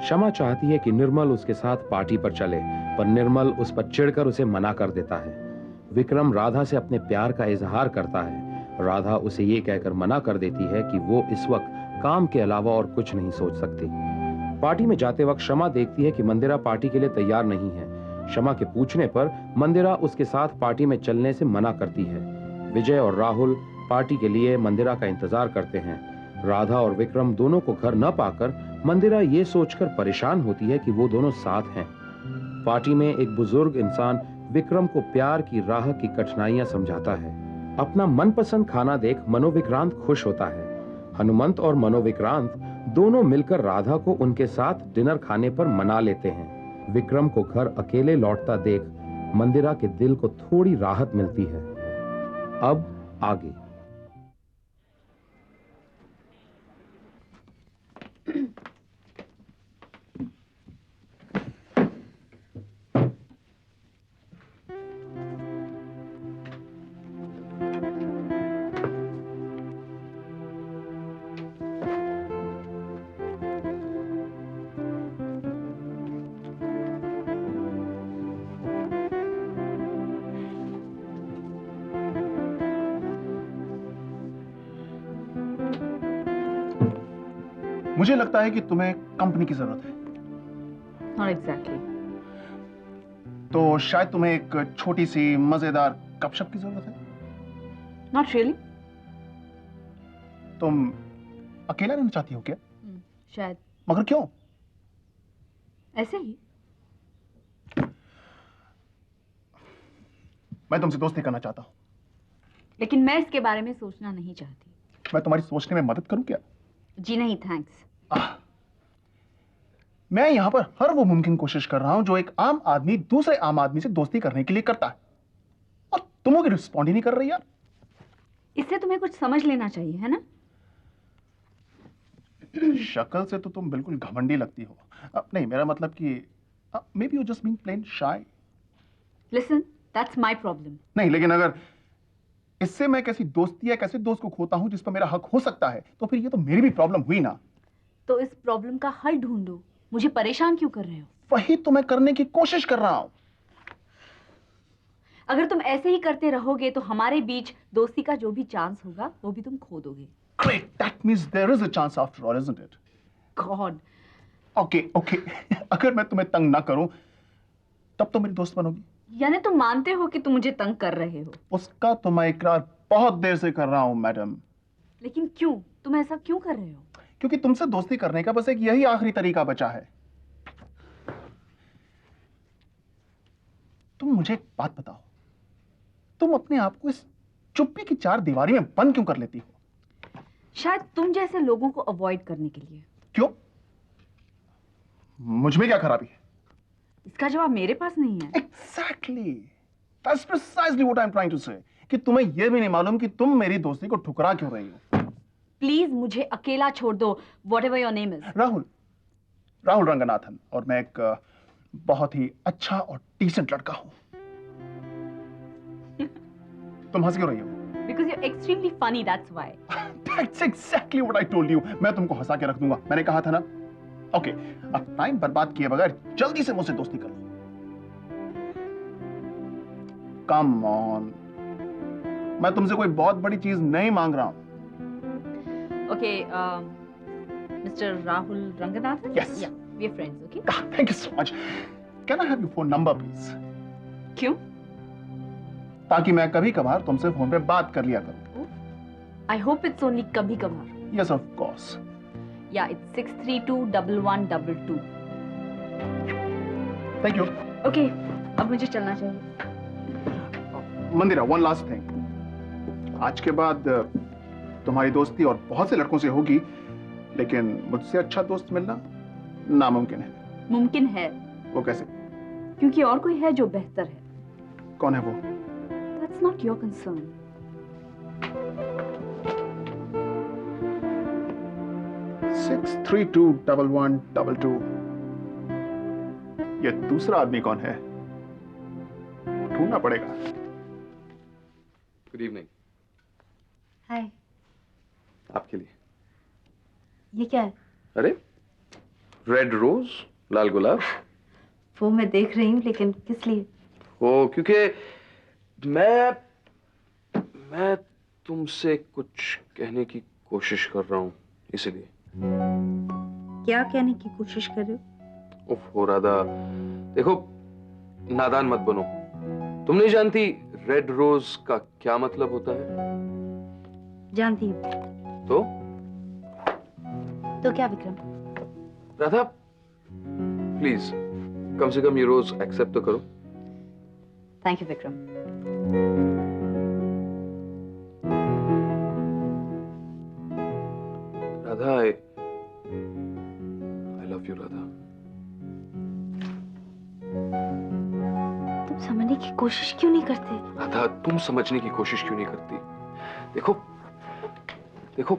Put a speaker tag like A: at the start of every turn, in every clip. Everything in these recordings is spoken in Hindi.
A: शमा चाहती है कि निर्मल उसके साथ पार्टी पर चले, पर निर्मल उस पर चिढ़कर उसे मना कर देता है। विक्रम राधा से अपने प्यार का इजहार करता है। राधा उसे ये कहकर मना कर देती है कि वो इस वक्त काम के अलावा और कुछ नहीं सोच सकती। पार्टी में जाते वक्त शमा देखती है कि मंदिरा पार्टी के लिए तैयार नहीं है। शमा के पूछने पर मंदिरा उसके साथ पार्टी में चलने से मना करती है। विजय और राहुल पार्टी के लिए मंदिरा का इंतजार करते हैं। राधा और विक्रम दोनों को घर न पाकर मंदिरा ये सोचकर परेशान होती है कि वो दोनों साथ हैं। पार्टी में एक बुजुर्ग इंसान विक्रम को प्यार की राह की कठिनाइयां समझाता है। अपना मनपसंद खाना देख मनोविक्रांत खुश होता है। हनुमंत और मनोविक्रांत दोनों मिलकर राधा को उनके साथ डिनर खाने पर मना लेते हैं। विक्रम को घर अकेले लौटता देख मंदिरा के दिल को थोड़ी राहत मिलती है। अब आगे।
B: मुझे लगता है कि तुम्हें कंपनी की जरूरत है।
C: Not exactly.
B: तो शायद तुम्हें एक छोटी सी मजेदार गपशप की जरूरत है।
C: Not really.
B: तुम अकेला रहना चाहती हो क्या?
C: शायद।
B: मगर क्यों?
C: ऐसे ही।
B: मैं तुमसे दोस्ती करना चाहता हूं।
C: लेकिन मैं इसके बारे में सोचना नहीं चाहती।
B: मैं तुम्हारी सोचने में मदद करूं क्या?
C: जी नहीं, थैंक्स।
B: मैं यहां पर हर वो मुमकिन कोशिश कर रहा हूं जो एक आम आदमी दूसरे आम आदमी से दोस्ती करने के लिए करता है, और तुम लोग रिस्पॉन्ड ही नहीं कर रही यार।
C: इससे तुम्हें कुछ समझ लेना चाहिए, है ना?
B: शक्ल से तो तुम बिल्कुल घमंडी लगती हो। नहीं, मेरा मतलब कि maybe you just being plain shy.
C: Listen, that's my problem.
B: नहीं, लेकिन अगर इससे मैं कैसी दोस्ती या कैसे दोस्त को खोता हूं जिस पर मेरा हक हो सकता है, तो फिर ये तो मेरी भी प्रॉब्लम हुई ना।
C: तो इस प्रॉब्लम का हल ढूंढो। मुझे परेशान क्यों कर रहे हो?
B: वही तो मैं करने की कोशिश कर रहा हूं।
C: अगर तुम ऐसे ही करते रहोगे तो हमारे बीच दोस्ती का जो भी चांस होगा वो भी तुम खो दोगे।
B: Great, that means there is a chance after all, isn't it?
C: God.
B: Okay, okay. अगर मैं तुम्हें तंग ना करूं, तब तो मेरी दोस्त बनोगी।
C: यानी तुम मानते हो कि तुम मुझे तंग कर रहे हो?
B: उसका तो मैं इकरार बहुत देर से कर रहा हूं, मैडम।
C: लेकिन क्यों? तुम ऐसा क्यों कर रहे हो?
B: क्योंकि तुमसे दोस्ती करने का बस एक यही आखिरी तरीका बचा है। तुम मुझे एक बात बताओ, तुम अपने आप को इस चुप्पी की चार दीवारी में बंद क्यों कर लेती हो?
C: शायद तुम जैसे लोगों को अवॉइड करने के लिए।
B: क्यों? मुझ में क्या खराबी है?
C: इसका जवाब मेरे पास नहीं है।
B: Exactly. That's precisely what I'm trying to say. कि तुम्हें यह भी नहीं मालूम कि तुम मेरी दोस्ती को ठुकरा क्यों रही हो।
C: प्लीज मुझे अकेला छोड़ दो। Whatever your name is.
B: Rahul Ranganathan, और मैं एक बहुत ही अच्छा और डिसेंट लड़का हूं। तुम हंस क्यों रही हो?
C: Because you're extremely funny, that's why.
B: That's exactly what I told you. मैं तुमको हंसा के रख दूंगा, मैंने कहा था ना। ओके, अब टाइम बर्बाद किए बगैर जल्दी से मुझसे दोस्ती कर लो। कम ऑन, मैं तुमसे कोई बहुत बड़ी चीज नहीं मांग रहा हूं।
C: Okay, Mr. Rahul Ranganathan?
B: Yes.
C: Yeah, we are friends, okay?
B: Thank you so much. Can I have your phone number, please?
C: क्यों?
B: ताकि मैं कभी कभार तुमसे फोन पे बात कर लिया करूं।
C: I hope it's only कभी कभार.
B: Yes, of course.
C: Yeah, it's 6321122.
B: Thank you.
C: Okay, अब मुझे चलना चाहिए.
B: मंदिरा, one last thing. आज के बाद तुम्हारी दोस्ती और बहुत से लड़कों से होगी, लेकिन मुझसे अच्छा दोस्त मिलना नामुमकिन है।
C: मुमकिन है।
B: वो कैसे?
C: क्योंकि और कोई है जो बेहतर है।
B: कौन है वो?
C: That's not your concern.
B: Six 6321122. ये दूसरा आदमी कौन है? ढूंढना पड़ेगा।
D: Good evening.
C: हाय।
D: आपके लिए।
C: ये क्या है?
D: अरे रेड रोज, लाल गुलाब।
C: वो मैं देख रही हूँ, लेकिन किस लिए?
D: वो क्योंकि मैं तुमसे कुछ कहने की कोशिश कर रहा हूँ, इसलिए।
C: क्या कहने की कोशिश कर रहे हो?
D: उफ हो राधा, देखो नादान मत बनो। तुम नहीं जानती रेड रोज का क्या मतलब होता है?
C: जानती हूँ। तो क्या विक्रम?
D: राधा प्लीज कम से कम ये रोज एक्सेप्ट तो करो।
C: Thank you Vikram.
D: Radha I love you Radha.
C: तुम समझने की कोशिश क्यों नहीं करते?
D: राधा तुम समझने की कोशिश क्यों नहीं करती? देखो देखो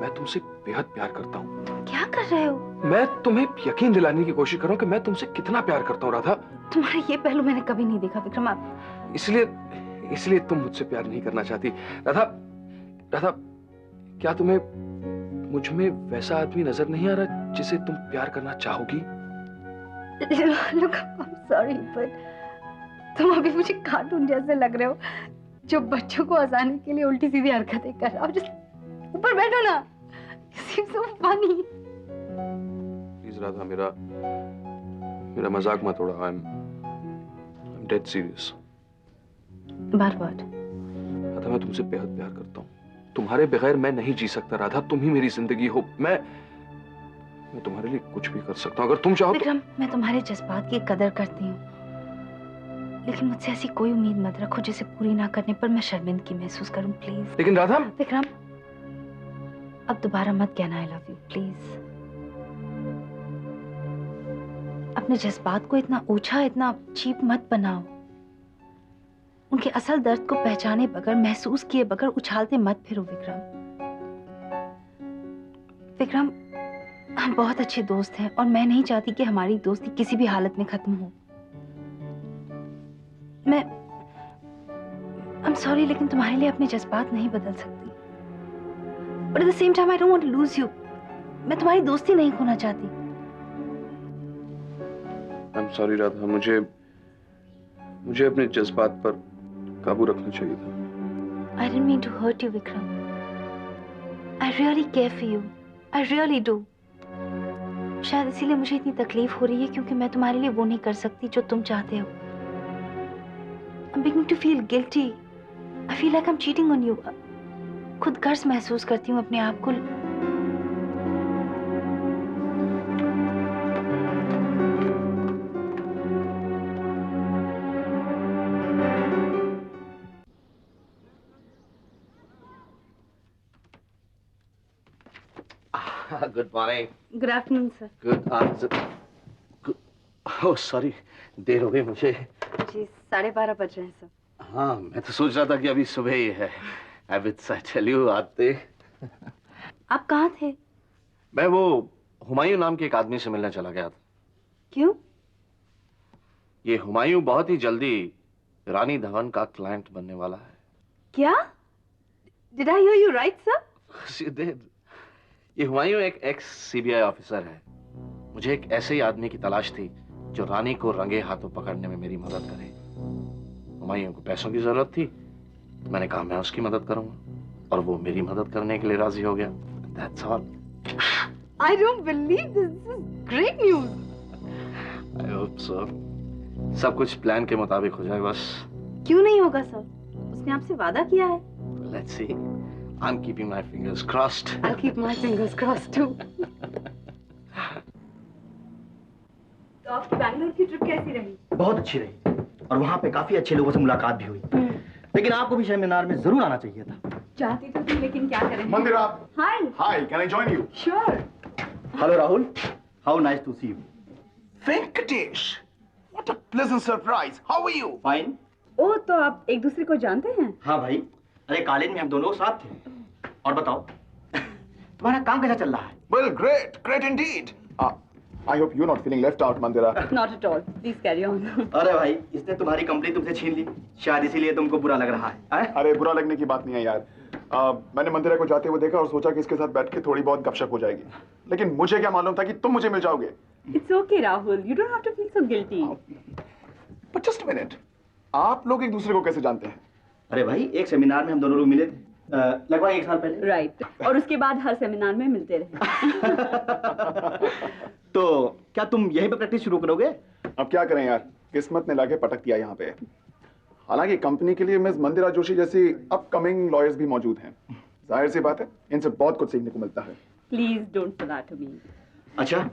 D: मैं तुमसे बेहद प्यार करता हूँ।
C: क्या कर रहे हो?
D: मैं तुम्हें यकीन दिलाने की कोशिश कर रहा हूँ कि मैं तुमसे कितना प्यार करता हूँ राधा।
C: तुम्हारा ये पहलू मैंने कभी नहीं देखा विक्रम। आप
D: इसलिए तुम मुझसे प्यार नहीं करना चाहती। राधा राधा क्या तुम्हें मुझ में वैसा आदमी नजर नहीं आ रहा जिसे तुम प्यार करना चाहोगी?
C: Look, I'm sorry, but तुम अभी मुझे कार्टून जैसे लग रहे हो जो बच्चों को हंसाने के लिए उल्टी सीधी हरकतें कर रहा हो। Just ऊपर बैठो ना। You seem so funny.
D: Please Radha मेरा मजाक मत उड़ा। I'm dead serious।
C: बार बार
D: राधा मैं तुमसे बेहद प्यार करता हूँ। तुम्हारे बगैर मैं नहीं जी सकता राधा। तुम ही मेरी जिंदगी हो। मैं तुम्हारे लिए कुछ भी कर सकता हूँ अगर तुम चाहो।
C: विक्रम, मैं तुम्हारे जज्बात की कदर करती हूँ, लेकिन मुझसे ऐसी कोई उम्मीद मत रखो जिसे पूरी ना करने पर मैं शर्मिंदगी महसूस करूं, प्लीज।
D: लेकिन राधा।
C: विक्रम, अब दोबारा मत कहना आई लव यू, प्लीज। अपने जज्बात को इतना ऊंचा, इतना चीप मत बनाओ। उनके असल दर्द को पहचाने बगैर, महसूस किए बगैर उछालते मत फिरो विक्रम। विक्रम, हम बहुत अच्छे दोस्त हैं और मैं नहीं चाहती कि हमारी दोस्ती किसी भी हालत में खत्म हो। I'm sorry, लेकिन तुम्हारे लिए अपने जज्बात नहीं बदल सकती। But at the same time, I don't want to lose you. मैं तुम्हारी दोस्ती नहीं खोना चाहती।
D: I'm sorry राधा, मुझे अपने जज्बात पर काबू रखना चाहिए था।
C: I didn't mean to hurt you, Vikram. I really care for you. I really do. शायद इसीलिए मुझे इतनी तकलीफ हो रही है क्योंकि मैं तुम्हारे लिए वो नहीं कर सकती जो तुम चाहते हो। I'm beginning to feel guilty. I feel like I'm cheating on you. खुद गर्ज महसूस करती हूँ अपने आप को।
E: Good morning.
C: Good afternoon, sir.
E: Good afternoon. Oh, sorry, देर हो गई मुझे।
C: जी 12:30 बज रहे हैं सर।
E: हाँ, मैं तो सोच रहा था कि अभी सुबह ही है। I tell you, आते।
C: आप कहाँ थे?
E: मैं वो हुमायूं नाम के एक आदमी से मिलने चला गया था।
C: क्यों?
E: ये हुमायूं बहुत ही जल्दी रानी धवन का क्लाइंट बनने वाला है।
C: क्या? Did I hear you right, sir?
E: You did. ये हुमायूं एक एक्स CBI ऑफिसर है। मुझे एक ऐसे ही आदमी की तलाश थी जो रानी को रंगे हाथों पकड़ने में मेरी मदद करे। हुमायूं को पैसों की जरूरत थी, तो मैंने कहा मैं उसकी मदद करूंगा और वो मेरी मदद करने के लिए राजी हो गया। That's all.
C: I don't believe this. This is great news.
E: I hope so. सब कुछ प्लान के मुताबिक हो जाए बस।
C: क्यों नहीं होगा सर? उसने आपसे वादा किया है।
E: Let's see. I'm keeping my fingers crossed.
C: I'll keep my fingers crossed too. तो आपकी बैंगलोर की ट्रिप कैसी रही?
F: बहुत अच्छी रही और वहाँ पे काफी अच्छे लोगों से मुलाकात भी हुई। लेकिन आपको भी सेमिनार में जरूर आना चाहिए था।
C: चाहती तो थी, लेकिन क्या करें?
B: Mandira.
C: Hi.
B: Hi, can I join you?
C: Sure.
F: Hello Rahul, how nice to see you.
B: Venkatesh, what a pleasant surprise. How are you?
F: Fine.
C: Oh, तो आप एक दूसरे को जानते हैं?
F: हाँ भाई, अरे कॉलेज में हम दोनों साथ थे। और बताओ, तुम्हारा काम कैसा चल रहा है?
B: Well, great indeed. I hope you're not feeling left out, Mandira.
C: Not at all. Please carry on.
F: अरे भाई, इसने तुम्हारी कंपनी तुमसे छीन ली, शायद इसीलिए तुमको बुरा लग रहा है।
B: अरे बुरा लगने की बात नहीं है यार। मैंने मंदिरा को जाते हुए देखा और सोचा कि इसके साथ बैठ के थोड़ी बहुत गपशप हो जाएगी, लेकिन मुझे क्या मालूम था कि तुम मुझे मिल जाओगे।
G: It's okay, Rahul. You don't have to feel so guilty.
B: But just a minute, आप लोग एक दूसरे को कैसे जानते हैं?
F: अरे भाई, एक सेमिनार में हम दोनों लोग मिले थे लगभग 1 साल पहले।
G: Right. और उसके बाद हर सेमिनार में मिलते रहे।
F: तो क्या तुम यहीं पे प्रैक्टिस शुरू करोगे?
B: अब क्या करें यार, किस्मत ने लाके पटक दिया यहाँ पे। हालांकि कंपनी के लिए मिस मंदिरा जोशी जैसी अपकमिंग लॉयर्स भी मौजूद हैं। जाहिर सी बात है, इनसे बहुत कुछ सीखने को मिलता है।
G: Please don't flatter me.
F: अच्छा,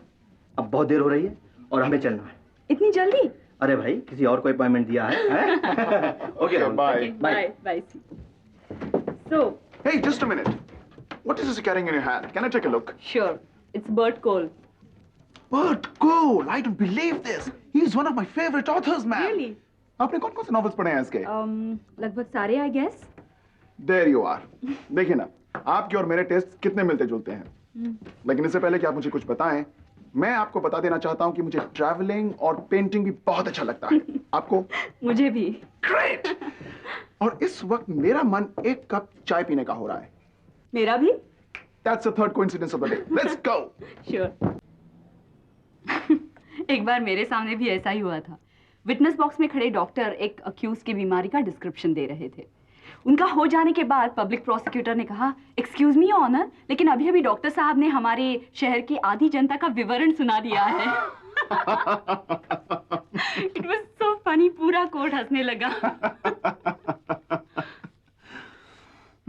F: अब बहुत देर हो रही है और हमें चलना है।
G: इतनी जल्दी?
F: अरे भाई, किसी और को अपॉइंटमेंट दिया है? Okay,
B: bye.
G: Okay, bye. Bye. So,
B: Hey, just a minute. What is this you're carrying in your hand? Can I take a look?
G: sure. It's Bert Cole.
B: Bert Cole! I don't believe this. He's one of my favorite authors, man.
G: Really?
B: आपने कौन-कौन से नॉवेल्स पढ़े हैं इसके?
G: लगभग सारे, I guess.
B: There you are. देखिए ना, आपके और मेरे टेस्ट कितने मिलते-जुलते हैं। लेकिन इससे पहले कि आप मुझे कुछ बताएं, मैं आपको बता देना चाहता हूं कि मुझे ट्रैवलिंग और पेंटिंग भी बहुत अच्छा लगता है। आपको?
G: मुझे भी।
B: Great! और इस वक्त मेरा मन एक कप चाय पीने का हो रहा है।
G: मेरा भी?
B: That's the third coincidence of the day. Let's go!
G: Sure. एक बार मेरे सामने भी ऐसा ही हुआ था। विटनेस बॉक्स में खड़े डॉक्टर एक अक्यूज की बीमारी का डिस्क्रिप्शन दे रहे थे। उनका हो जाने के बाद पब्लिक प्रोसिक्यूटर ने कहा, एक्सक्यूज मी ऑनर, लेकिन अभी अभी डॉक्टर साहब ने हमारे शहर की आधी जनता का विवरण सुना दिया है। इट वाज सो फनी, पूरा कोर्ट हंसने लगा।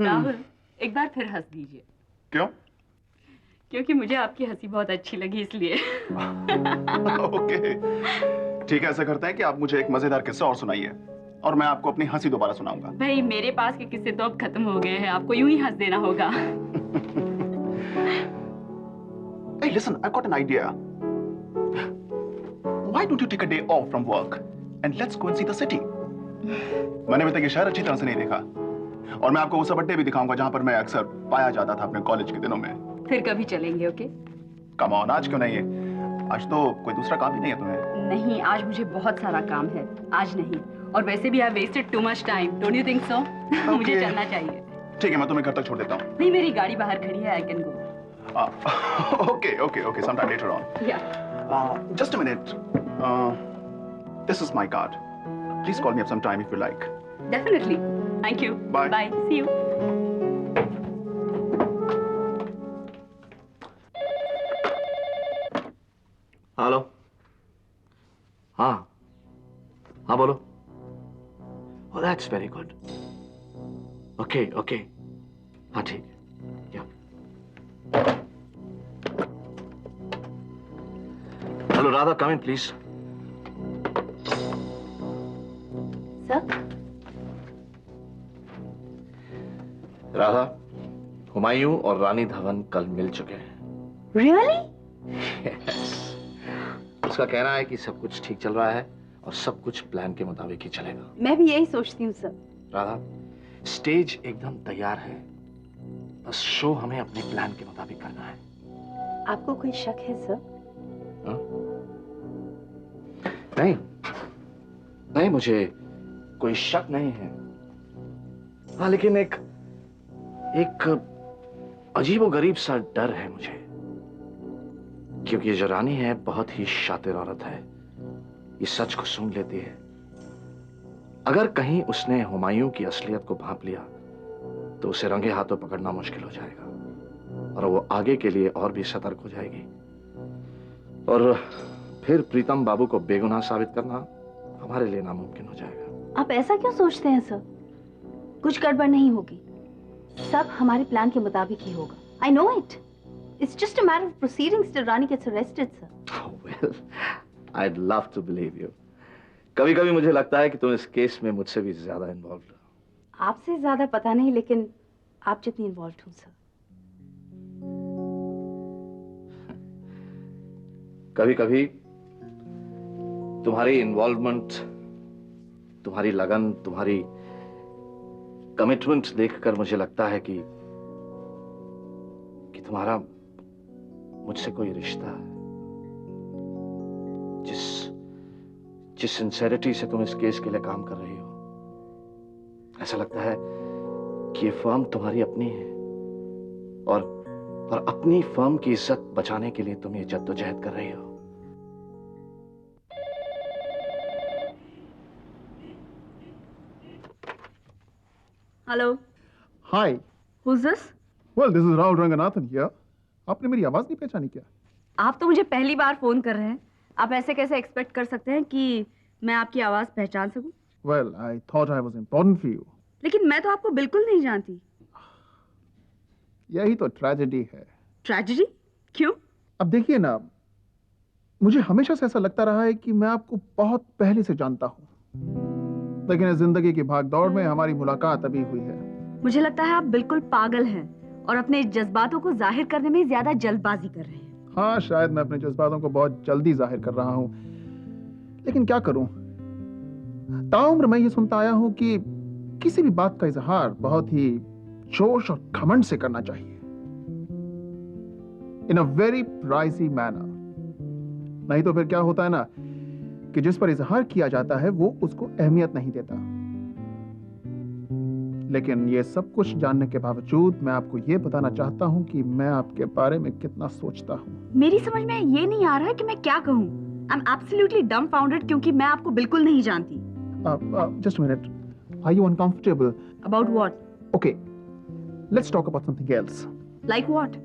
G: राहुल, एक बार फिर हंस दीजिए।
B: क्यों?
G: क्योंकि मुझे आपकी हंसी बहुत अच्छी लगी इसलिए।
B: ओके, ठीक है, ऐसा करते हैं कि आप मुझे एक मजेदार किस्सा और सुनाइए और मैं आपको अपनी हंसी दोबारा सुनाऊंगा।
G: भाई, मेरे पास के किस्से तो अब खत्म हो गए हैं, आपको यूं ही हंस देना होगा।
B: Hey, listen, I've got an idea. Why don't you take a day off from work and let's go and see the city? मैंने अभी तक ये शहर अच्छी तरह से नहीं देखा और मैं आपको वो सब अड्डे भी दिखाऊंगा जहां पर मैं अक्सर पाया जाता था अपने कॉलेज के दिनों में।
G: फिर कभी चलेंगे, ओके?
B: कम ऑन, आज क्यों नहीं है? आज तो कोई दूसरा काम ही नहीं है तुम्हें।
G: नहीं, आज मुझे बहुत सारा काम है, आज नहीं। और वैसे भी I wasted too much time, don't you think so? मुझे चलना चाहिए।
B: ठीक है, मैं तुम्हें घर तक छोड़ देता हूँ।
G: नहीं, मेरी गाड़ी बाहर खड़ी है, I can go.
B: Okay, sometime later on.
G: या
B: Just a minute. This is my card. Please call me up sometime if you like.
G: Definitely. Thank you.
B: Bye.
G: Bye, see you.
E: Hello. हाँ हाँ, बोलो। Oh, that's very good. Okay, okay. हाँ, ठीक है। Yeah. Hello, Radha, come in, please.
C: Sir,
E: Radha, Humayun और रानी धवन कल मिल चुके हैं।
C: रियली?
E: Yes. उसका कहना है कि सब कुछ ठीक चल रहा है और सब कुछ प्लान के मुताबिक ही चलेगा।
G: मैं भी यही सोचती हूँ सर।
E: राधा, स्टेज एकदम तैयार है, बस शो हमें अपने प्लान के मुताबिक करना है।
C: आपको कोई शक है सर?
E: हाँ? नहीं नहीं, मुझे कोई शक नहीं है। हाँ, लेकिन एक अजीबोगरीब सा डर है मुझे, क्योंकि ये जो रानी है बहुत ही शातिर औरत है। ये सच को सूंघ लेती है। अगर कहीं उसने हुमायूं की असलियत को भांप लिया तो उसे रंगे हाथों पकड़ना मुश्किल हो जाएगा और वो आगे के लिए और भी सतर्क हो जाएगी और फिर प्रीतम बाबू को बेगुनाह साबित करना हमारे लिए नामुमकिन हो जाएगा।
C: आप ऐसा क्यों सोचते हैं सर? कुछ गड़बड़ नहीं होगी, सब हमारे प्लान के मुताबिक ही होगा। I know it. It's just a matter of proceedings till Rani gets arrested, sir.
E: Well, I'd love to believe you. कभी-कभी मुझे लगता है कि तुम इस केस में मुझसे भी ज्यादा इन्वॉल्व हो।
C: आपसे ज्यादा पता नहीं, लेकिन आप जितनी इन्वॉल्व हूँ सर।
E: कभी-कभी तुम्हारी इन्वॉल्वमेंट, तुम्हारी लगन, तुम्हारी कमिटमेंट देखकर मुझे लगता है कि तुम्हारा मुझसे कोई रिश्ता है। जिस सिंसेरिटी से तुम इस केस के लिए काम कर रही हो, ऐसा लगता है कि ये फर्म तुम्हारी अपनी है और अपनी फर्म की इज्जत बचाने के लिए तुम ये जद्दोजहद कर रही हो।
G: Hello,
B: hi,
G: who's this?
B: Well this is Rahul Ranganathan here. आपने मेरी आवाज नहीं पहचानी क्या?
G: आप तो मुझे पहली बार फोन कर रहे हैं। आप ऐसे कैसे एक्सपेक्ट कर सकते हैं कि मैं आपकी आवाज पहचान सकूं?
B: Well I thought I was important for you.
G: लेकिन मैं तो आपको बिल्कुल नहीं जानती।
B: यही तो ट्रेजेडी है।
G: ट्रेजेडी? क्यों?
B: अब देखिए ना, मुझे हमेशा से ऐसा लगता रहा है कि मैं आपको बहुत पहले से जानता हूँ, लेकिन इस जिंदगी की भागदौड़ में हमारी मुलाकात अभी हुई है।
G: मुझे लगता है आप बिल्कुल पागल हैं और अपने जज्बातों को जाहिर करने में ज्यादा जल्दबाजी कर रहे हैं।
B: हाँ, शायद मैं अपने जज्बातों को बहुत जल्दी जाहिर कर रहा हूँ, लेकिन क्या करूं? ताउम्र मैं ये सुनता आया हूं कि किसी भी बात का इजहार बहुत ही जोश और घमंड से करना चाहिए, इन अ वेरी प्राइसी मैनर। नहीं तो फिर क्या होता है ना कि जिस पर इजहार किया जाता है वो उसको अहमियत नहीं देता। लेकिन ये सब कुछ जानने के बावजूद मैं आपको ये बताना चाहता हूं कि मैं आपके बारे में कितना सोचता हूं।
G: मेरी समझ में ये नहीं आ रहा है कि मैं क्या कहूँ। आई एम एब्सोल्युटली डम्बफाउंडेड क्योंकि मैं आपको बिल्कुल नहीं जानती।
B: Just a minute, are you uncomfortable?
G: About what?
B: Okay, let's talk about something else.
G: Like what?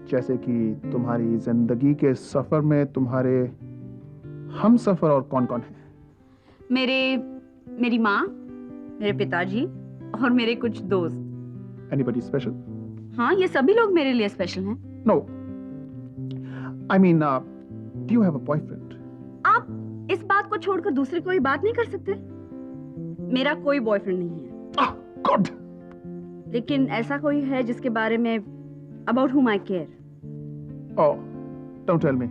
B: जैसे कि तुम्हारी जिंदगी के सफर में तुम्हारे हम सफर और कौन कौन है?
G: मेरी माँ, मेरे पिताजी और मेरे कुछ दोस्त।
B: Anybody special?
G: हाँ, ये सभी लोग मेरे लिए स्पेशल हैं।
B: No, I mean do you have a boyfriend?
G: आप इस बात को छोड़कर दूसरी कोई बात नहीं कर सकते? मेरा कोई बॉयफ्रेंड नहीं है।
B: गॉड!
G: लेकिन ऐसा कोई है जिसके बारे में about whom I care.
B: Oh, don't tell me.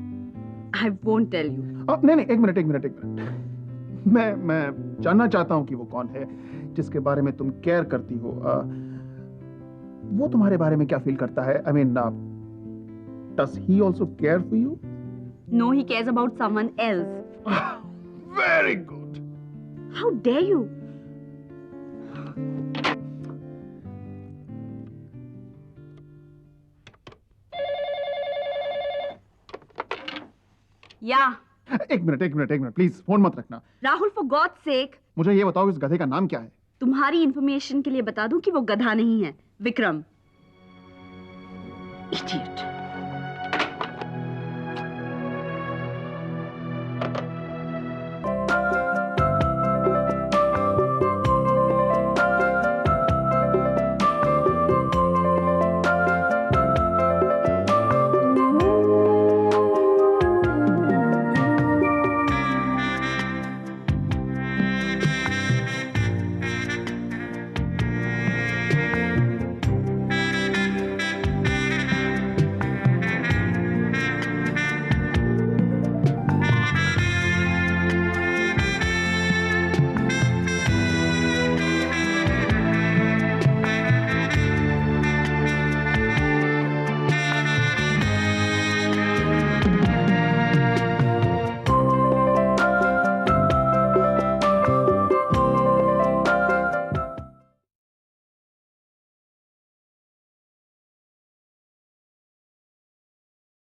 G: I won't tell you.
B: नहीं, एक मिनट। मैं जानना चाहता हूँ कि वो कौन है जिसके बारे में तुम केयर करती हो। वो तुम्हारे बारे में क्या फील करता है? I mean, does he also care for you?
G: No, he cares about someone else.
B: Very good.
G: How dare you? या
B: एक मिनट प्लीज, फोन मत रखना।
G: राहुल, फॉर गॉड्स सेक,
B: मुझे ये बताओ इस गधे का नाम क्या है?
G: तुम्हारी इंफॉर्मेशन के लिए बता दूं कि वो गधा नहीं है, विक्रम। इडियट।